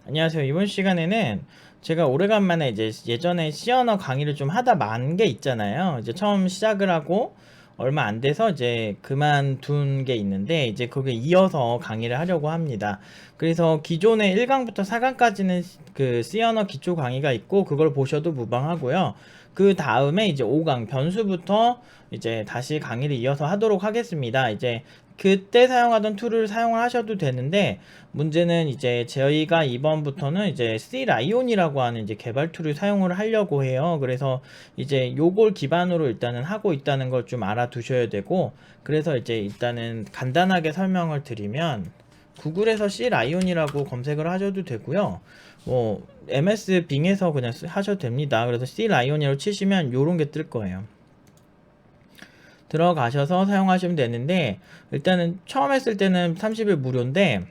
안녕하세요. 이번 시간에는 제가 오래간만에 이제 예전에 C 언어 강의를 좀 하다 만 게 있잖아요. 이제 처음 시작을 하고 얼마 안 돼서 이제 그만둔 게 있는데 이제 거기에 이어서 강의를 하려고 합니다. 그래서 기존에 1강부터 4강까지는 그 C 언어 기초 강의가 있고 그걸 보셔도 무방하고요. 그 다음에 이제 5강 변수부터 이제 다시 강의를 이어서 하도록 하겠습니다. 이제 그때 사용하던 툴을 사용을 하셔도 되는데 문제는 이제 저희가 이번부터는 이제 C 라이온이라고 하는 이제 개발 툴을 사용을 하려고 해요. 그래서 이제 요걸 기반으로 일단은 하고 있다는 걸 좀 알아두셔야 되고, 그래서 이제 일단은 간단하게 설명을 드리면 구글에서 C 라이온이라고 검색을 하셔도 되고요. 뭐 MS 빙에서 그냥 하셔도 됩니다. 그래서 C 라이온이라고 치시면 요런 게 뜰 거예요. 들어가셔서 사용하시면 되는데, 일단은 처음 했을 때는 30일 무료인데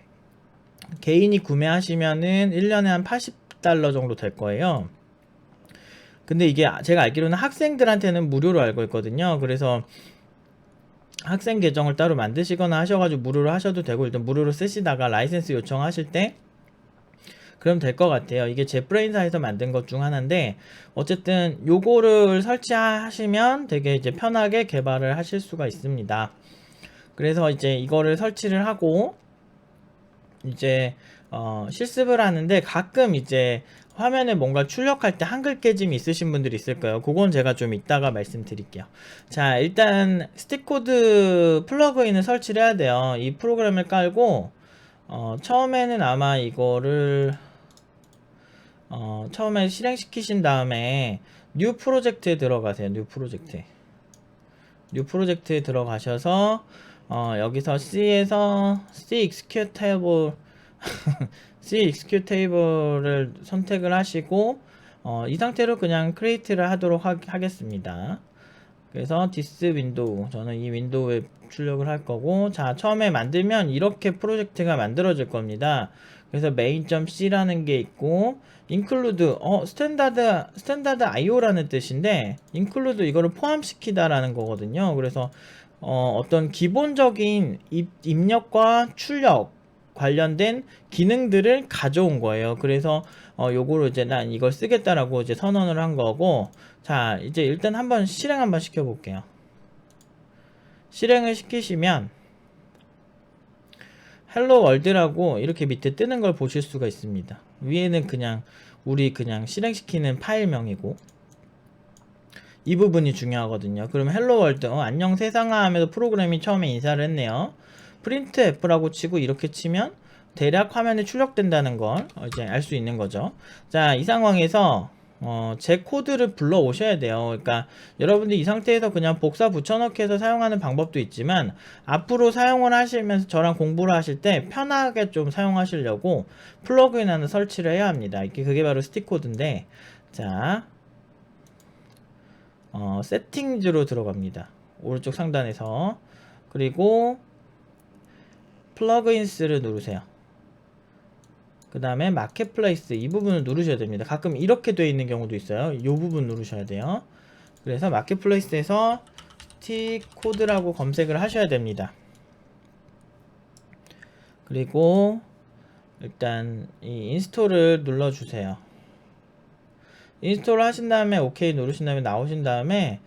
개인이 구매하시면은 1년에 한 80달러 정도 될 거예요. 근데 이게 제가 알기로는 학생들한테는 무료로 알고 있거든요. 그래서 학생 계정을 따로 만드시거나 하셔가지고 무료로 하셔도 되고, 일단 무료로 쓰시다가 라이센스 요청하실 때 그럼 될 것 같아요. 이게 젯브레인사에서 만든 것 중 하나인데, 어쨌든 요거를 설치하시면 되게 이제 편하게 개발을 하실 수가 있습니다. 그래서 이제 이거를 설치를 하고 이제 실습을 하는데, 가끔 이제 화면에 뭔가 출력할 때 한글 깨짐이 있으신 분들이 있을 거예요. 그건 제가 좀 이따가 말씀드릴게요. 자, 일단 스틱코드 플러그인을 설치를 해야 돼요. 이 프로그램을 깔고 처음에는 아마 이거를 처음에 실행시키신 다음에 뉴 프로젝트에 들어가세요. 뉴 프로젝트에 들어가셔서 여기서 C에서 C executable C executable을 선택을 하시고 이 상태로 그냥 create를 하도록 하겠습니다. 그래서 this 윈도우, 저는 이 윈도우에 출력을 할 거고, 자, 처음에 만들면 이렇게 프로젝트가 만들어질 겁니다. 그래서 main.c라는 게 있고, include 스탠다드 IO라는 뜻인데, include 이거를 포함시키다라는 거거든요. 그래서 어떤 기본적인 입력과 출력 관련된 기능들을 가져온 거예요. 그래서 요거를 이제 난 이걸 쓰겠다라고 이제 선언을 한 거고, 자, 이제 일단 한번 실행 한번 시켜 볼게요. 실행을 시키시면 헬로 월드라고 이렇게 밑에 뜨는 걸 보실 수가 있습니다. 위에는 그냥 우리 그냥 실행시키는 파일명이고, 이 부분이 중요하거든요. 그러면 헬로 월드, 안녕 세상아 하면서 프로그램이 처음에 인사를 했네요. 프린트 F라고 치고 이렇게 치면 대략 화면에 출력된다는 걸 이제 알 수 있는 거죠. 자, 이 상황에서 제 코드를 불러 오셔야 돼요. 그러니까 여러분들 이 상태에서 그냥 복사 붙여넣기 해서 사용하는 방법도 있지만, 앞으로 사용을 하시면서 저랑 공부를 하실 때 편하게 좀 사용하시려고 플러그인 하나 설치를 해야 합니다. 그게 바로 스틱코드인데, 자, 세팅즈로 들어갑니다. 오른쪽 상단에서. 그리고 플러그인스를 누르세요. 그 다음에 마켓플레이스, 이 부분을 누르셔야 됩니다. 가끔 이렇게 되어 있는 경우도 있어요. 이 부분 누르셔야 돼요. 그래서 마켓플레이스에서 스틱코드라고 검색을 하셔야 됩니다. 그리고 일단 이 인스톨을 눌러주세요. 인스톨을 하신 다음에 OK 누르신 다음에 나오신 다음에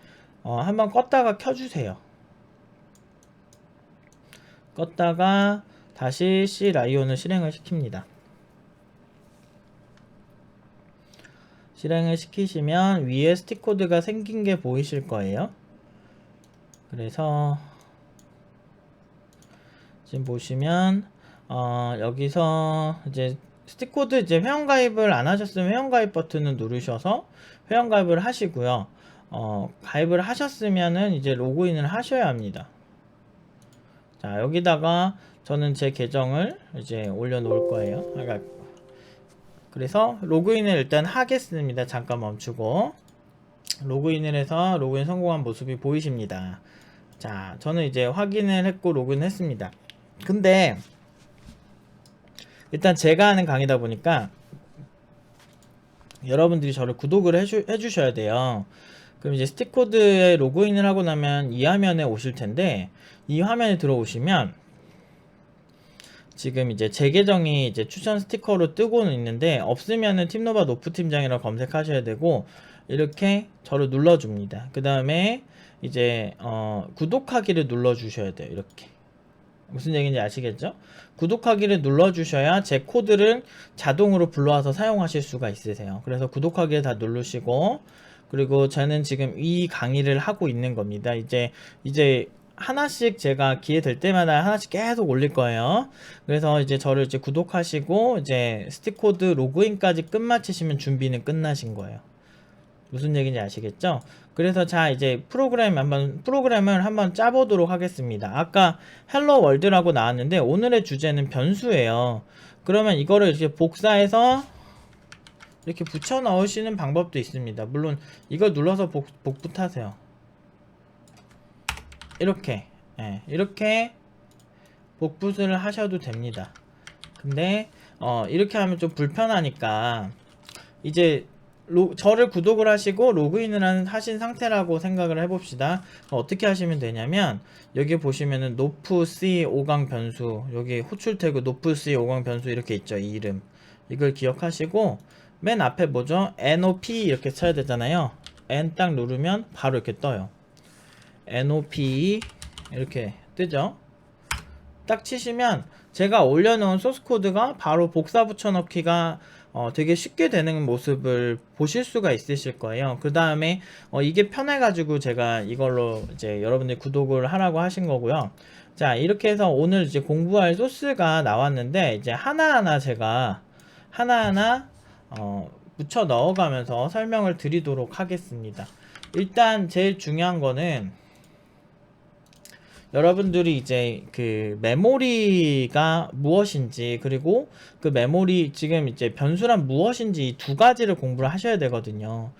한번 껐다가 켜주세요. 껐다가 다시 C 라이온을 실행을 시킵니다. 실행을 시키시면 위에 스틱코드가 생긴 게 보이실 거예요. 그래서 지금 보시면 여기서 이제 스틱코드 이제 회원가입을 안 하셨으면 회원가입 버튼을 누르셔서 회원가입을 하시고요. 가입을 하셨으면은 이제 로그인을 하셔야 합니다. 자, 여기다가 저는 제 계정을 이제 올려 놓을 거예요. 그래서 로그인을 일단 하겠습니다. 잠깐 멈추고 로그인을 해서 로그인 성공한 모습이 보이십니다. 자, 저는 이제 확인을 했고 로그인 했습니다. 근데 일단 제가 하는 강의다 보니까 여러분들이 저를 구독을 해주셔야 돼요. 그럼 이제 스틱코드에 로그인을 하고 나면 이 화면에 오실 텐데, 이 화면에 들어오시면 지금 이제 제 계정이 이제 추천 스티커로 뜨고는 있는데, 없으면은 팀노바 노프 팀장이라고 검색하셔야 되고, 이렇게 저를 눌러줍니다. 그 다음에 이제 구독하기를 눌러주셔야 돼요. 이렇게. 무슨 얘기인지 아시겠죠? 구독하기를 눌러주셔야 제 코드를 자동으로 불러와서 사용하실 수가 있으세요. 그래서 구독하기를 다 누르시고, 그리고 저는 지금 이 강의를 하고 있는 겁니다. 이제 하나씩 제가 기회 될 때마다 하나씩 계속 올릴 거예요. 그래서 이제 저를 이제 구독하시고 이제 스틱코드 로그인까지 끝마치시면 준비는 끝나신 거예요. 무슨 얘기인지 아시겠죠? 그래서 자, 이제 프로그램을 한번 짜보도록 하겠습니다. 아까 헬로 월드라고 나왔는데 오늘의 주제는 변수예요. 그러면 이거를 이렇게 복사해서 이렇게 붙여 넣으시는 방법도 있습니다. 물론 이걸 눌러서 복붙하세요. 이렇게 이렇게 복붙을 하셔도 됩니다. 근데 이렇게 하면 좀 불편하니까 이제 저를 구독을 하시고 로그인을 하신 상태라고 생각을 해봅시다. 어떻게 하시면 되냐면 여기 보시면은 노프 C 5강 변수, 여기 호출 태그 노프 C 5강 변수 이렇게 있죠. 이 이름 이걸 기억하시고 맨 앞에 뭐죠? NOP 이렇게 쳐야 되잖아요. N 딱 누르면 바로 이렇게 떠요. NOP 이렇게 뜨죠. 딱 치시면 제가 올려놓은 소스코드가 바로 복사 붙여넣기가 되게 쉽게 되는 모습을 보실 수가 있으실 거예요. 그 다음에 이게 편해가지고 제가 이걸로 이제 여러분들이 구독을 하라고 하신 거고요. 자, 이렇게 해서 오늘 이제 공부할 소스가 나왔는데 이제 하나하나 제가 하나하나 붙여 넣어가면서 설명을 드리도록 하겠습니다. 일단 제일 중요한 거는 여러분들이 이제 그 메모리가 무엇인지, 그리고 그 메모리 지금 이제 변수란 무엇인지 이 두 가지를 공부를 하셔야 되거든요.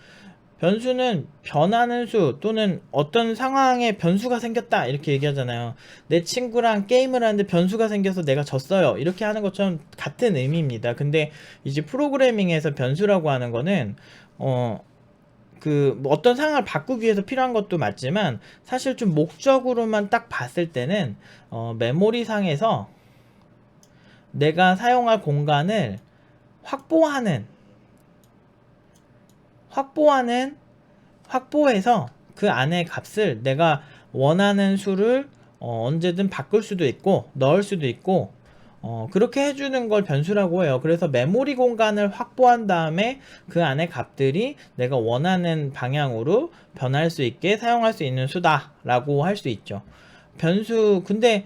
변수는 변하는 수 또는 어떤 상황에 변수가 생겼다 이렇게 얘기하잖아요. 내 친구랑 게임을 하는데 변수가 생겨서 내가 졌어요 이렇게 하는 것처럼 같은 의미입니다. 근데 이제 프로그래밍에서 변수라고 하는 거는 뭐 어떤 상황을 바꾸기 위해서 필요한 것도 맞지만 사실 좀 목적으로만 딱 봤을 때는 메모리 상에서 내가 사용할 공간을 확보해서 그 안에 값을 내가 원하는 수를 언제든 바꿀 수도 있고 넣을 수도 있고 그렇게 해주는 걸 변수라고 해요. 그래서 메모리 공간을 확보한 다음에 그 안에 값들이 내가 원하는 방향으로 변할 수 있게 사용할 수 있는 수다 라고 할 수 있죠. 변수 근데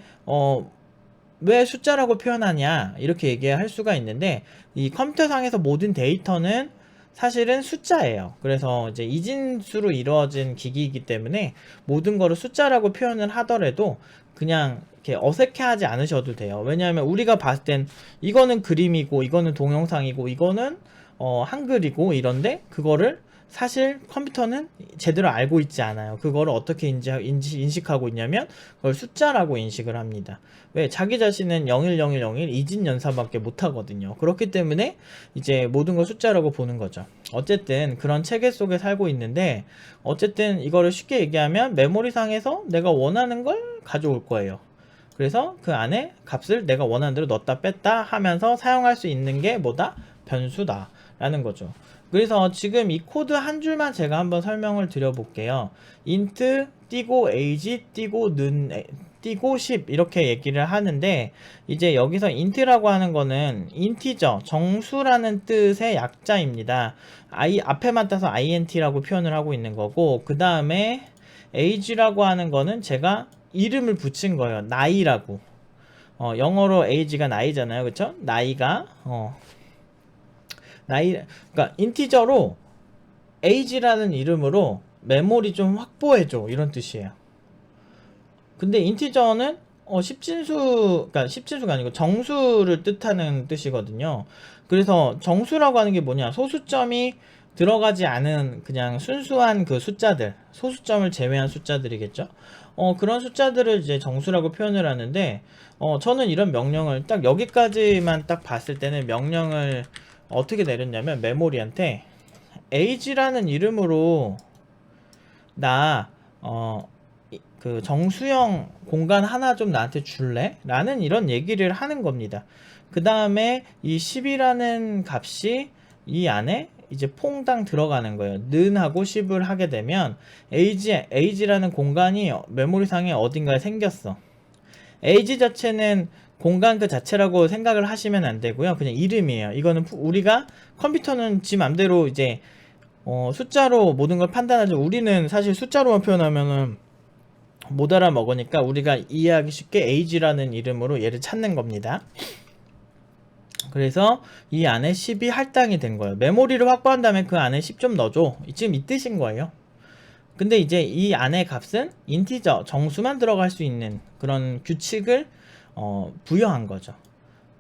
왜 숫자라고 표현하냐 이렇게 얘기할 수가 있는데, 이 컴퓨터상에서 모든 데이터는 사실은 숫자예요. 그래서 이제 이진수로 이루어진 기기이기 때문에 모든 거를 숫자라고 표현을 하더라도 그냥 이렇게 어색해하지 않으셔도 돼요. 왜냐하면 우리가 봤을 땐 이거는 그림이고 이거는 동영상이고 이거는 한글이고 이런데 그거를 사실 컴퓨터는 제대로 알고 있지 않아요. 그거를 어떻게 인식하고 있냐면 그걸 숫자라고 인식을 합니다. 왜? 자기 자신은 010101 이진연사밖에 못하거든요. 그렇기 때문에 이제 모든 걸 숫자라고 보는 거죠. 어쨌든 그런 체계 속에 살고 있는데, 어쨌든 이거를 쉽게 얘기하면 메모리상에서 내가 원하는 걸 가져올 거예요. 그래서 그 안에 값을 내가 원하는 대로 넣었다 뺐다 하면서 사용할 수 있는 게 뭐다? 변수다 라는 거죠. 그래서 지금 이 코드 한 줄만 제가 한번 설명을 드려볼게요. int 띄고 age 띄고 10 이렇게 얘기를 하는데, 이제 여기서 int라고 하는 거는 인티저 정수라는 뜻의 약자입니다. 앞에만 따서 int라고 표현을 하고 있는 거고, 그 다음에 age라고 하는 거는 제가 이름을 붙인 거예요. 나이라고. 영어로 age가 나이잖아요. 그쵸? 나이가 그러니까 인티저로 age라는 이름으로 메모리 좀 확보해줘 이런 뜻이에요. 근데 인티저는 그러니까 10진수가 아니고 정수를 뜻하는 뜻이거든요. 그래서 정수라고 하는 게 뭐냐, 소수점이 들어가지 않은 그냥 순수한 그 숫자들, 소수점을 제외한 숫자들이겠죠. 그런 숫자들을 이제 정수라고 표현을 하는데, 저는 이런 명령을 딱 여기까지만 딱 봤을 때는 명령을 어떻게 내렸냐면 메모리한테 age라는 이름으로 나 그 정수형 공간 하나 좀 나한테 줄래? 라는 이런 얘기를 하는 겁니다. 그 다음에 이 10이라는 값이 이 안에 이제 퐁당 들어가는 거예요. 는하고 10을 하게 되면 age라는 공간이 메모리상에 어딘가에 생겼어. age 자체는 공간 그 자체라고 생각을 하시면 안 되고요. 그냥 이름이에요. 이거는 우리가 컴퓨터는 지 맘대로 이제 숫자로 모든 걸 판단하죠. 우리는 사실 숫자로만 표현하면은 못 알아먹으니까 우리가 이해하기 쉽게 age라는 이름으로 얘를 찾는 겁니다. 그래서 이 안에 10이 할당이 된 거예요. 메모리를 확보한 다음에 그 안에 10 좀 넣어줘. 지금 이 뜻인 거예요. 근데 이제 이 안의 값은 인티저, 정수만 들어갈 수 있는 그런 규칙을 부여한 거죠.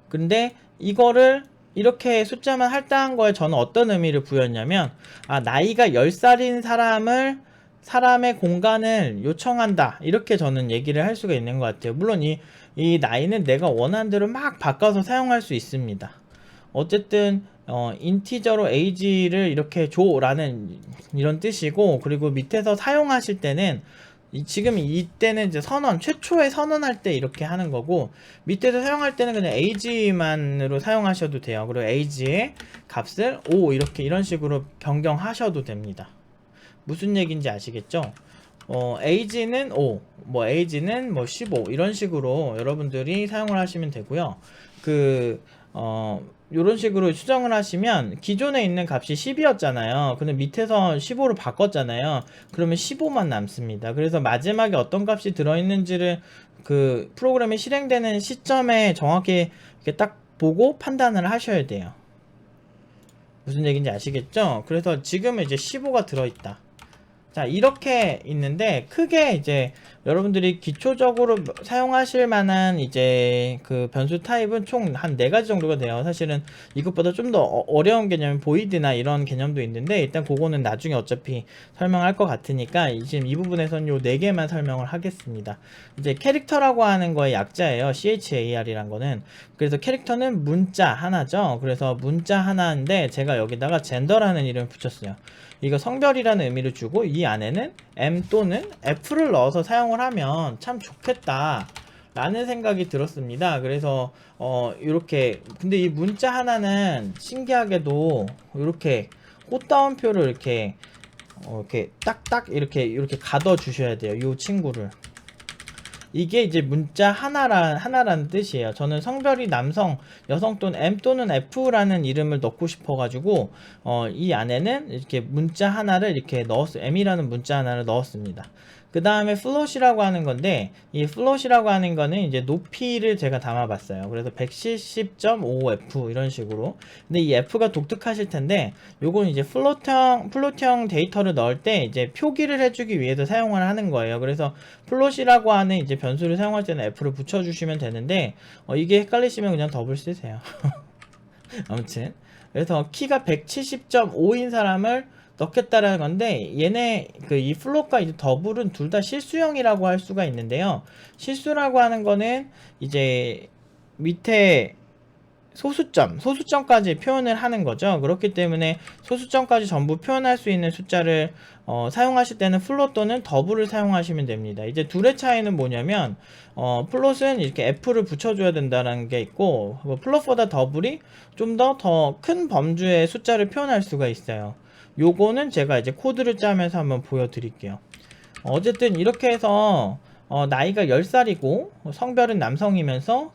근데 이거를 이렇게 숫자만 할당한 거에 저는 어떤 의미를 부여했냐면, 나이가 10살인 사람의 공간을 요청한다, 이렇게 저는 얘기를 할 수가 있는 것 같아요. 물론 이 나이는 내가 원하는 대로 막 바꿔서 사용할 수 있습니다. 어쨌든 인티저로 age를 이렇게 줘라는 이런 뜻이고, 그리고 밑에서 사용하실 때는 지금 이때는 이제 최초에 선언할 때 이렇게 하는 거고, 밑에서 사용할 때는 그냥 age만으로 사용하셔도 돼요. 그리고 age의 값을 5 이런 식으로 변경하셔도 됩니다. 무슨 얘기인지 아시겠죠? age는 5, age는 15 이런 식으로 여러분들이 사용을 하시면 되고요. 요런 식으로 수정을 하시면 기존에 있는 값이 10이었잖아요. 근데 밑에서 15로 바꿨잖아요. 그러면 15만 남습니다. 그래서 마지막에 어떤 값이 들어있는지를 그 프로그램이 실행되는 시점에 정확히 이렇게 딱 보고 판단을 하셔야 돼요. 무슨 얘기인지 아시겠죠? 그래서 지금은 이제 15가 들어있다. 자, 이렇게 있는데, 크게 이제 여러분들이 기초적으로 사용하실 만한 이제 그 변수 타입은 총 한 4가지 정도가 돼요. 사실은 이것보다 좀 더 어려운 개념은 보이드나 이런 개념도 있는데, 일단 그거는 나중에 어차피 설명할 것 같으니까 지금 이 부분에서는 요 4개만 설명을 하겠습니다. 이제 캐릭터라고 하는 거의 약자예요. CHAR이란 거는. 그래서 캐릭터는 문자 하나죠. 그래서 문자 하나인데 제가 여기다가 젠더라는 이름을 붙였어요. 이거 성별이라는 의미를 주고, 이 안에는 M 또는 F를 넣어서 사용을 하면 참 좋겠다 라는 생각이 들었습니다. 그래서 이렇게, 근데 이 문자 하나는 신기하게도 이렇게 꽃다운표를 이렇게 딱딱 이렇게 가둬 주셔야 돼요. 이 친구를. 이게 이제 문자 하나라는 뜻이에요. 저는 성별이 남성, 여성 또는 M 또는 F라는 이름을 넣고 싶어가지고 이 안에는 이렇게 문자 하나를 이렇게 넣었어요. M이라는 문자 하나를 넣었습니다. 그 다음에 float이라고 하는 건데, 이 float이라고 하는 거는 이제 높이를 제가 담아봤어요. 그래서 170.5F 이런 식으로. 근데 이 F가 독특하실 텐데, 요건 이제 플로트형 데이터를 넣을 때 이제 표기를 해주기 위해서 사용을 하는 거예요. 그래서 플롯이라고 하는 이제 변수를 사용할 때는 F를 붙여주시면 되는데, 이게 헷갈리시면 그냥 더블 쓰세요. 아무튼 그래서 키가 170.5인 사람을 넣겠다라는 건데, 얘네 이 플롯과 이 더블은 둘 다 실수형이라고 할 수가 있는데요. 실수라고 하는 거는 이제 밑에 소수점까지 표현을 하는 거죠. 그렇기 때문에 소수점까지 전부 표현할 수 있는 숫자를 사용하실 때는 플롯 또는 더블을 사용하시면 됩니다. 이제 둘의 차이는 뭐냐면, 플롯은 이렇게 F를 붙여줘야 된다는 게 있고, 플롯보다 더블이 좀 더 큰 범주의 숫자를 표현할 수가 있어요. 요거는 제가 이제 코드를 짜면서 한번 보여드릴게요. 어쨌든 이렇게 해서 나이가 10살이고 성별은 남성이면서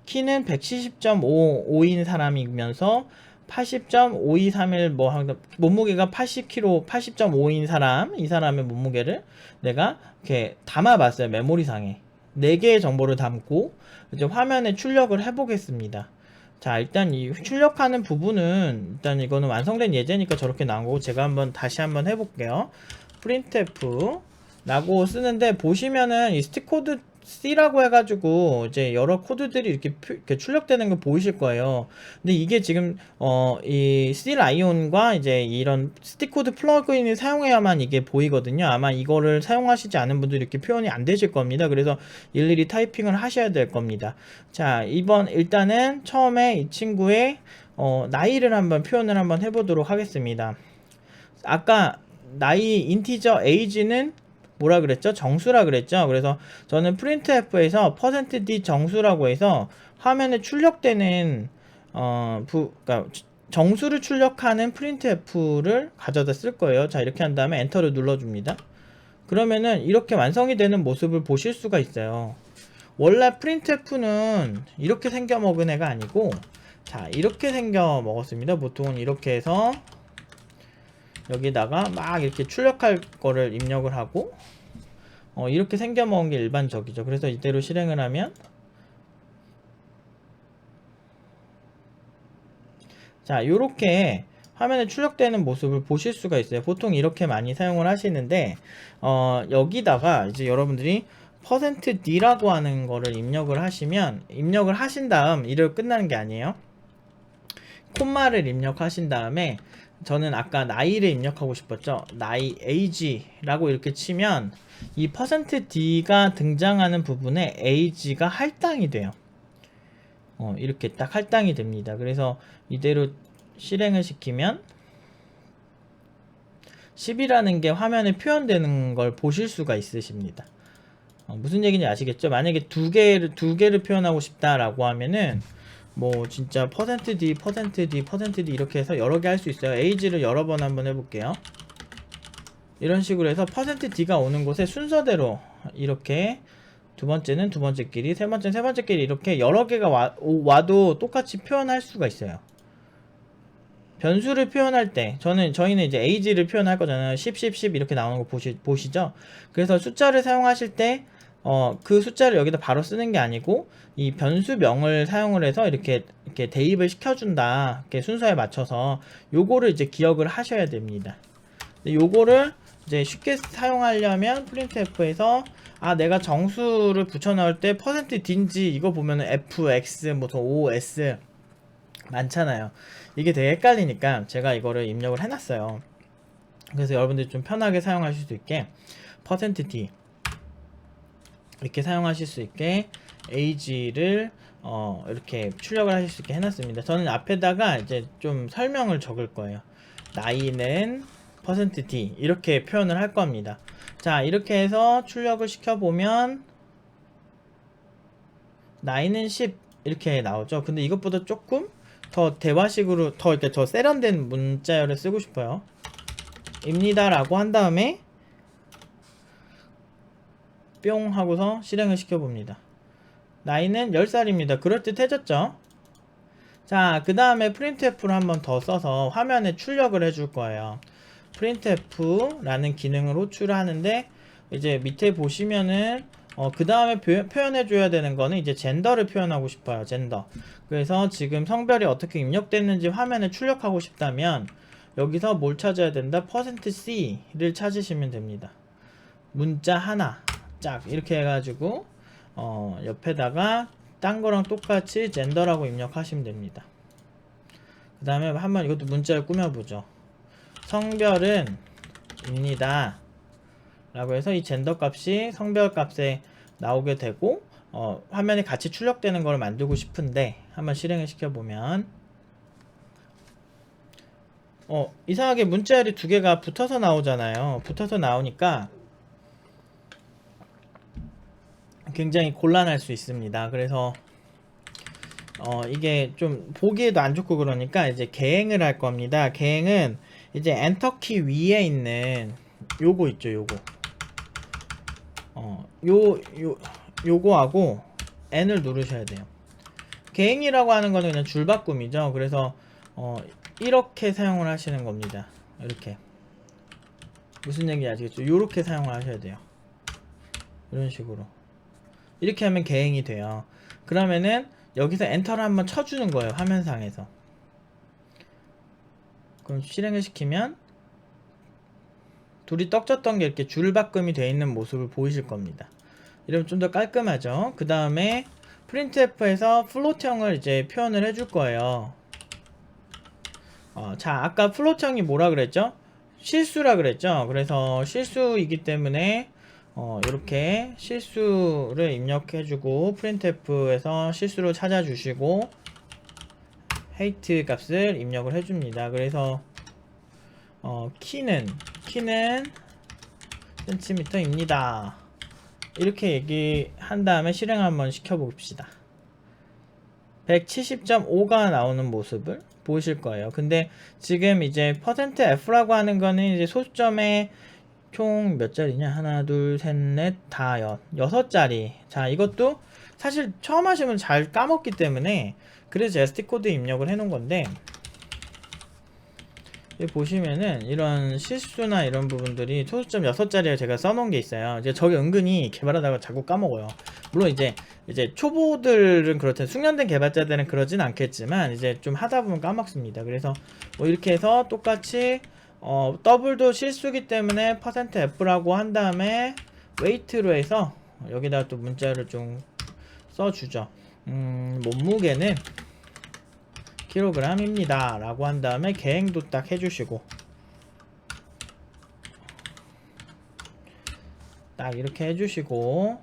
키는 170.5인 사람이면서 80.523일 몸무게가 80kg, 80.5인 사람, 이 사람의 몸무게를 내가 이렇게 담아봤어요. 메모리상에 4개의 정보를 담고 이제 화면에 출력을 해보겠습니다. 자, 일단 이 출력하는 부분은, 일단 이거는 완성된 예제니까 저렇게 나온 거고, 제가 다시 한번 해볼게요. printf 라고 쓰는데, 보시면은 이 스틱코드 C라고 해가지고 이제 여러 코드들이 이렇게 출력되는 거 보이실 거예요. 근데 이게 지금 이 C라이온과 이제 이런 스틱코드 플러그인을 사용해야만 이게 보이거든요. 아마 이거를 사용하시지 않은 분들이 이렇게 표현이 안 되실 겁니다. 그래서 일일이 타이핑을 하셔야 될 겁니다. 자, 일단은 처음에 이 친구의 나이를 한번 표현을 해보도록 하겠습니다. 아까 나이 인티저 age는 뭐라 그랬죠? 정수라 그랬죠? 그래서 저는 printf에서 %d 정수라고 해서 화면에 출력되는 그러니까 정수를 출력하는 printf를 가져다 쓸 거예요. 자, 이렇게 한 다음에 엔터를 눌러줍니다. 그러면은 이렇게 완성이 되는 모습을 보실 수가 있어요. 원래 printf는 이렇게 생겨 먹은 애가 아니고, 자, 이렇게 생겨 먹었습니다. 보통은 이렇게 해서 여기다가 막 이렇게 출력할 거를 입력을 하고, 이렇게 생겨 먹은 게 일반적이죠. 그래서 이대로 실행을 하면, 자, 요렇게 화면에 출력되는 모습을 보실 수가 있어요. 보통 이렇게 많이 사용을 하시는데, 여기다가 이제 여러분들이 %d라고 하는 거를 입력을 하신 다음, 이를 끝나는 게 아니에요. 콤마를 입력하신 다음에, 저는 아까 나이를 입력하고 싶었죠. 나이 age라고 이렇게 치면 이 %d가 등장하는 부분에 age가 할당이 돼요. 이렇게 딱 할당이 됩니다. 그래서 이대로 실행을 시키면 10이라는 게 화면에 표현되는 걸 보실 수가 있으십니다. 무슨 얘기인지 아시겠죠? 만약에 두 개를 표현하고 싶다라고 하면은 뭐 진짜 %d, %d 이렇게 해서 여러 개 할 수 있어요. age를 여러 번 한번 해볼게요. 이런 식으로 해서 %d가 오는 곳에 순서대로 이렇게 두 번째는 두 번째끼리, 세 번째는 세 번째끼리 이렇게 여러 개가 와도 똑같이 표현할 수가 있어요. 변수를 표현할 때 저희는 이제 age를 표현할 거잖아요. 10 이렇게 나오는 거 보시죠. 그래서 숫자를 사용하실 때 그 숫자를 여기다 바로 쓰는 게 아니고 이 변수명을 사용을 해서 이렇게 대입을 시켜준다. 이렇게 순서에 맞춰서 요거를 이제 기억을 하셔야 됩니다. 요거를 이제 쉽게 사용하려면 printf에서 내가 정수를 붙여 넣을 때 %d인지 이거 보면은 fx 무슨 os 많잖아요. 이게 되게 헷갈리니까 제가 이거를 입력을 해놨어요. 그래서 여러분들이 좀 편하게 사용하실 수 있게 %d 이렇게 사용하실 수 있게 age를 이렇게 출력을 하실 수 있게 해놨습니다. 저는 앞에다가 이제 좀 설명을 적을 거예요. 나이는 %d 이렇게 표현을 할 겁니다. 자, 이렇게 해서 출력을 시켜보면 나이는 10 이렇게 나오죠. 근데 이것보다 조금 더 대화식으로 이렇게 더 세련된 문자열을 쓰고 싶어요. 입니다 라고 한 다음에 뿅 하고서 실행을 시켜봅니다. 나이는 10살입니다. 그럴듯해졌죠? 자, 그 다음에 printf를 한번 더 써서 화면에 출력을 해줄 거예요. printf라는 기능을 호출을 하는데 이제 밑에 보시면은 그 다음에 표현해줘야 되는 거는 이제 젠더를 표현하고 싶어요. 젠더. 그래서 지금 성별이 어떻게 입력됐는지 화면에 출력하고 싶다면 여기서 뭘 찾아야 된다? %c를 찾으시면 됩니다. 문자 하나 짝 이렇게 해가지고 옆에다가 딴 거랑 똑같이 젠더라고 입력하시면 됩니다. 그 다음에 한번 이것도 문자를 꾸며보죠. 성별은 입니다 라고 해서 이 젠더 값이 성별 값에 나오게 되고 화면에 같이 출력되는 걸 만들고 싶은데 한번 실행을 시켜보면 이상하게 문자열이 두 개가 붙어서 나오잖아요. 붙어서 나오니까 굉장히 곤란할 수 있습니다. 그래서 이게 좀 보기에도 안 좋고 그러니까 이제 개행을 할 겁니다. 개행은 이제 엔터키 위에 있는 요거 있죠. 요거하고 N을 누르셔야 돼요. 개행이라고 하는 거는 그냥 줄바꿈이죠. 그래서 이렇게 사용을 하시는 겁니다. 이렇게 무슨 얘기인지 아시겠죠? 요렇게 사용을 하셔야 돼요. 이런 식으로 이렇게 하면 개행이 돼요. 그러면은 여기서 엔터를 한번 쳐주는 거예요. 화면상에서. 그럼 실행을 시키면 둘이 떡졌던 게 이렇게 줄바꿈이 되어 있는 모습을 보이실 겁니다. 이러면 좀 더 깔끔하죠. 그 다음에 printf에서 플롯형을 이제 표현을 해줄 거예요. 자, 아까 플롯형이 뭐라 그랬죠? 실수라 그랬죠? 그래서 실수이기 때문에 이렇게 실수를 입력해주고 printf에서 실수를 찾아주시고 height 값을 입력을 해줍니다. 그래서 키는 cm입니다. 이렇게 얘기한 다음에 실행 한번 시켜봅시다. 170.5가 나오는 모습을 보실 거예요. 근데 지금 이제 %F라고 하는 거는 이제 소수점에 총 몇 자리냐? 하나, 둘, 셋, 넷, 다, 6자리. 자, 이것도 사실 처음 하시면 잘 까먹기 때문에 그래서 제가 스틱코드 입력을 해 놓은 건데, 여기 보시면은 이런 실수나 이런 부분들이 소수점 6자리에 제가 써놓은 게 있어요. 이제 저게 은근히 개발하다가 자꾸 까먹어요. 물론 이제 초보들은 그렇다, 숙련된 개발자들은 그러진 않겠지만 이제 좀 하다 보면 까먹습니다. 그래서 뭐 이렇게 해서 똑같이 더블도 실수기 때문에 %F라고 한 다음에 웨이트로 해서 여기다가 또 문자를 좀 써주죠. 몸무게는 킬로그램입니다 라고 한 다음에 계행도 딱 해주시고, 딱 이렇게 해주시고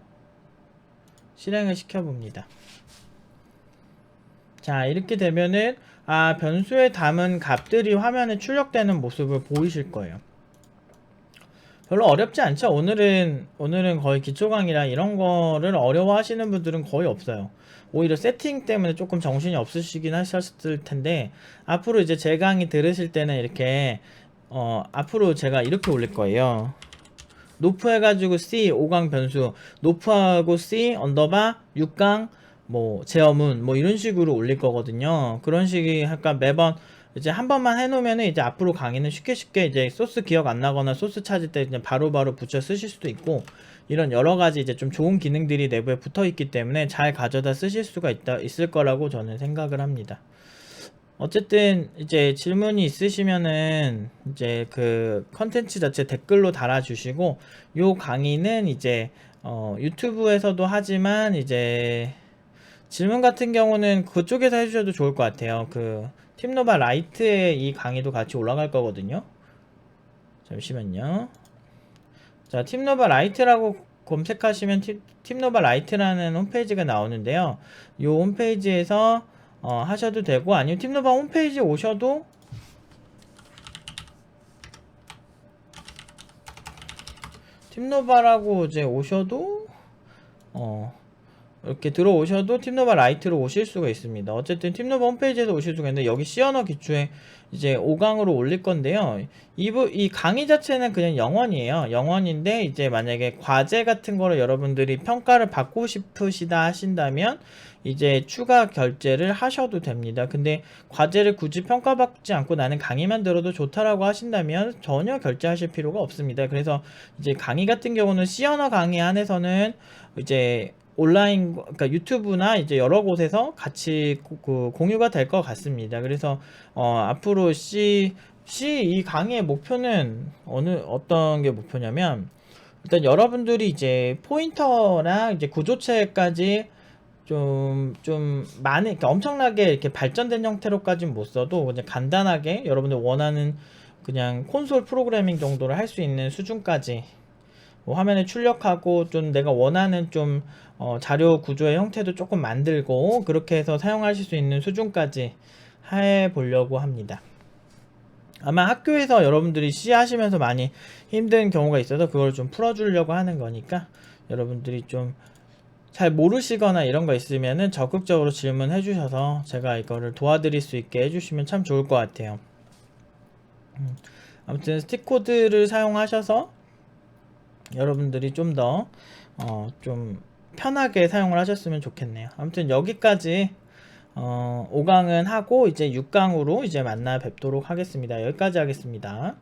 실행을 시켜봅니다. 자, 이렇게 되면은 변수에 담은 값들이 화면에 출력되는 모습을 보이실 거예요. 별로 어렵지 않죠? 오늘은 거의 기초 강의라 이런 거를 어려워하시는 분들은 거의 없어요. 오히려 세팅 때문에 조금 정신이 없으시긴 하셨을 텐데, 앞으로 이제 제 강의 들으실 때는 이렇게 앞으로 제가 이렇게 올릴 거예요. 노프 해가지고 C 5강 변수, 노프하고 C 언더바 6강 뭐 제어문 뭐 이런 식으로 올릴 거거든요. 그런 식이 약까 매번 이제 한 번만 해놓으면은 이제 앞으로 강의는 쉽게 이제 소스 기억 안 나거나 소스 찾을 때 그냥 바로바로 붙여 쓰실 수도 있고, 이런 여러 가지 이제 좀 좋은 기능들이 내부에 붙어 있기 때문에 잘 가져다 쓰실 수가 있을 거라고 저는 생각을 합니다. 어쨌든 이제 질문이 있으시면은 이제 그 컨텐츠 자체 댓글로 달아주시고, 요 강의는 이제 유튜브에서도 하지만 이제 질문 같은 경우는 그쪽에서 해주셔도 좋을 것 같아요. 그 팀노바 라이트에 이 강의도 같이 올라갈 거거든요. 잠시만요. 자, 팀노바 라이트라고 검색하시면 팀노바 라이트라는 홈페이지가 나오는데요. 이 홈페이지에서 하셔도 되고, 아니면 팀노바 홈페이지에 오셔도 팀노바라고 이제 오셔도 이렇게 들어오셔도 팀노바 라이트로 오실 수가 있습니다. 어쨌든 팀노바 홈페이지에서 오실 수가 있는데, 여기 C언어 기초에 이제 5강으로 올릴 건데요. 이 강의 자체는 그냥 영원이에요. 영원인데 이제 만약에 과제 같은 거를 여러분들이 평가를 받고 싶으시다 하신다면 이제 추가 결제를 하셔도 됩니다. 근데 과제를 굳이 평가받지 않고 나는 강의만 들어도 좋다라고 하신다면 전혀 결제하실 필요가 없습니다. 그래서 이제 강의 같은 경우는 C언어 강의 안에서는 이제 온라인, 그러니까 유튜브나 이제 여러 곳에서 같이 공유가 될 것 같습니다. 그래서 앞으로 이 강의의 목표는 어떤 게 목표냐면, 일단 여러분들이 이제 포인터나 이제 구조체까지 좀 많은, 그러니까 엄청나게 이렇게 발전된 형태로까지는 못 써도 그냥 간단하게 여러분들 원하는 그냥 콘솔 프로그래밍 정도를 할 수 있는 수준까지 뭐 화면에 출력하고 좀 내가 원하는 좀 자료 구조의 형태도 조금 만들고 그렇게 해서 사용하실 수 있는 수준까지 해보려고 합니다. 아마 학교에서 여러분들이 C 하시면서 많이 힘든 경우가 있어서 그걸 좀 풀어주려고 하는 거니까, 여러분들이 좀 잘 모르시거나 이런 거 있으면은 적극적으로 질문해 주셔서 제가 이거를 도와드릴 수 있게 해주시면 참 좋을 것 같아요. 아무튼 스틱코드를 사용하셔서 여러분들이 좀 더 좀 편하게 사용을 하셨으면 좋겠네요. 아무튼 여기까지 5강은 하고 이제 6강으로 이제 만나 뵙도록 하겠습니다. 여기까지 하겠습니다.